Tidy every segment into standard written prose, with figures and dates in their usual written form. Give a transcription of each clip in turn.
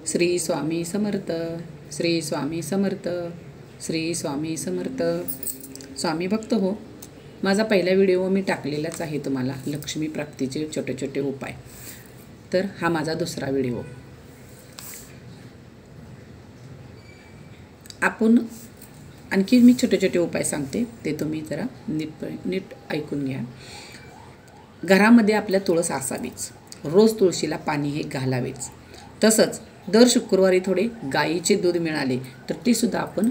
श्री स्वामी समर्थ, श्री स्वामी समर्थ, श्री स्वामी समर्थ. स्वामी भक्त हो, माझा पहिला व्हिडिओ मी टाकलेलाच आहे तुम्हाला, लक्ष्मी प्राप्तीचे छोटे छोटे उपाय. तर हा माझा दुसरा व्हिडिओ. आपण आणखी मी छोटे छोटे उपाय सांगते, ते तुम्ही जरा नीट ऐकून घ्या. घरामध्ये आपल्या तुळस असावीच, रोज तुळशीला पाणी हे घालावेच. तसंच दर शुक्रवारी थोडे गाईचे दूध मिळाले तर ते सुद्धा आपण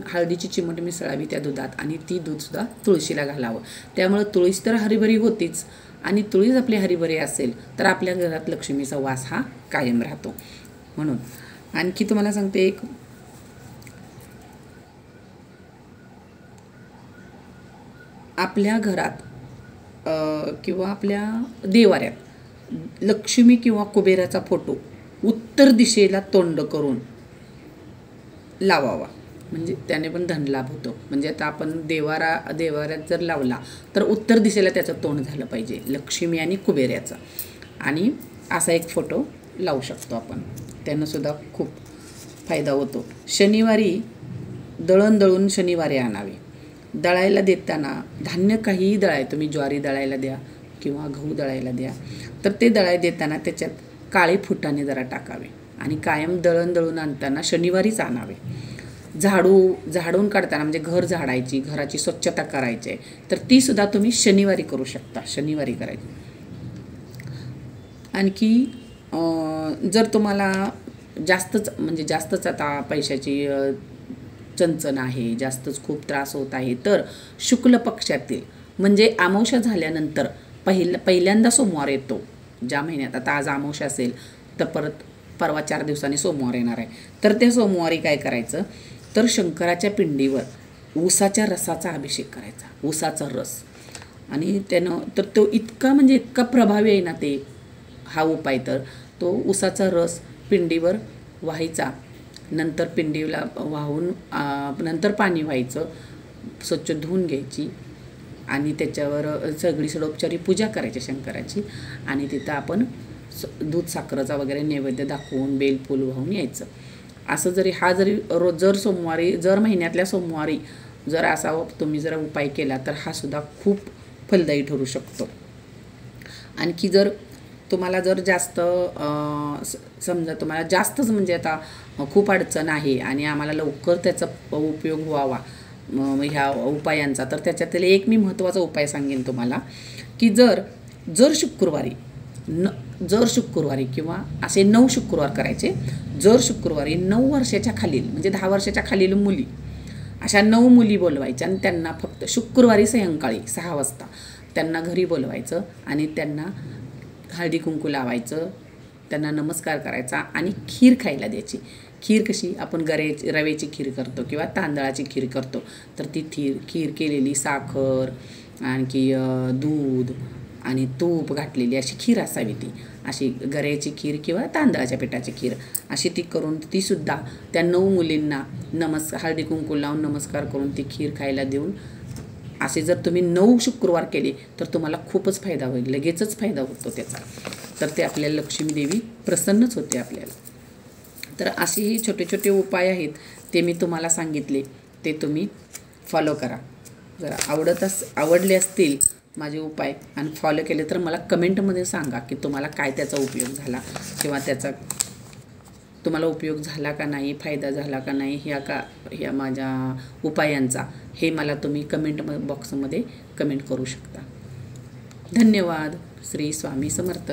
हळदीची चिमट मिसळावी त्या दुधात आणि ती दूधसुद्धा तुळशीला घालावं. त्यामुळे तुळस तर हरिभरी होतीच, आणि तुळस आपली हरिभरी असेल तर आपल्या घरात लक्ष्मीचा वास हा कायम राहतो. म्हणून आणखी तुम्हाला सांगते, एक आपल्या घरात किंवा आपल्या देवाऱ्यात लक्ष्मी किंवा कुबेराचा फोटो उत्तर दिशेला तोंड करून लावावा, म्हणजे त्याने पण धनलाभ होतो. म्हणजे आता आपण देवाऱ्यात जर लावला तर उत्तर दिशेला त्याचं तोंड झालं पाहिजे, लक्ष्मी आणि कुबेराचा. आणि असा एक फोटो लावू शकतो आपण, त्यानं सुद्धा खूप फायदा होतो. शनिवारी दळण दळून शनिवारी आणावे. दळायला देताना धान्य काहीही दळाय, तुम्ही ज्वारी दळायला द्या किंवा गहू दळायला द्या, तर ते दळाय देताना त्याच्यात काळे फुटाणे जरा टाकावे. आणि कायम दळण दळून आणताना शनिवारीच आणावे. झाडून काढताना म्हणजे घर झाडायची, घराची स्वच्छता करायची आहे, तर ती सुद्धा तुम्ही शनिवारी करू शकता, शनिवारी करायची. आणखी जर तुम्हाला जास्तच आता पैशाची चणचण आहे, जास्तच खूप त्रास होत आहे, तर शुक्ल पक्षातील म्हणजे अमावस्या झाल्यानंतर पहिल्यांदा सोमवार येतो ज्या महिन्यात, आता आज अमावस्या असेल तर परवा 4 दिवसांनी सोमवार येणार आहे, तर त्या सोमवारी काय करायचं, तर शंकराच्या पिंडीवर ऊसाच्या रसाचा अभिषेक करायचा, ऊसाचा रस. आणि त्यानं तर तो इतका प्रभावी आहे ना ते हा उपाय. तर तो ऊसाचा रस पिंडीवर व्हायचा, नंतर पिंडीला वाहून नंतर पाणी व्हायचं, स्वच्छ धुवून घ्यायची आणि त्याच्यावर सगळी षडोपचारी पूजा करायची शंकराची. आणि तिथं आपण दूध साखरेचा वगैरे नैवेद्य दाखवून बेलफूल वाहून यायचं. असं जर महिन्यातल्या सोमवारी जर असा तुम्ही जर उपाय केला तर हा सुद्धा खूप फलदायी ठरू शकतो. आणखी जर तुम्हाला जास्त समजा तुम्हाला जास्तच म्हणजे आता खूप अडचण आहे आणि आम्हाला लवकर त्याचा उपयोग व्हावा ह्या उपायांचा, तर त्याच्यातील एक मी महत्त्वाचा उपाय सांगेन तुम्हाला, की जर शुक्रवारी किंवा असे 9 शुक्रवार करायचे. जर शुक्रवारी 9 वर्षाच्या खालील म्हणजे 10 वर्षाच्या खालील मुली, अशा 9 मुली बोलवायच्या आणि त्यांना फक्त शुक्रवारी सायंकाळी 6 वाजता त्यांना घरी बोलवायचं आणि त्यांना हळदी कुंकू लावायचं, त्यांना नमस्कार करायचा आणि खीर खायला द्यायची. खीर कशी आपण रव्याची खीर करतो किंवा तांदळाची खीर करतो, तर ती खीर केलेली साखर आणखी दूध आणि तूप घातलेली अशी खीर असावी. ती अशी गऱ्याची खीर किंवा तांदळाच्या पिठाची खीर अशी ती करून तीसुद्धा त्या 9 मुलींना हळदी कुंकू लावून नमस्कार करून ती खीर खायला देऊन, असे जर तुम्ही 9 शुक्रवार केले तर तुम्हाला खूपच फायदा होईल, लगेचच फायदा होतो त्याचा. तर ते आपल्याला लक्ष्मी देवी प्रसन्नच होते आपल्याला. तर असेही छोटे छोटे उपाय आहेत, ते मी तुम्हाला सांगितले, ते तुम्ही फॉलो करा. जर आवडले असतील माझे उपाय आणि फॉलो केले तर मला कमेंटमध्ये सांगा की तुम्हाला काय त्याचा उपयोग झाला किंवा तुम्हाला उपयोग झाला का नाही, फायदा झाला का नाही ह्या माझ्या उपायांचा, हे मला तुम्ही कमेंट बॉक्समध्ये कमेंट करू शकता. धन्यवाद. श्री स्वामी समर्थ.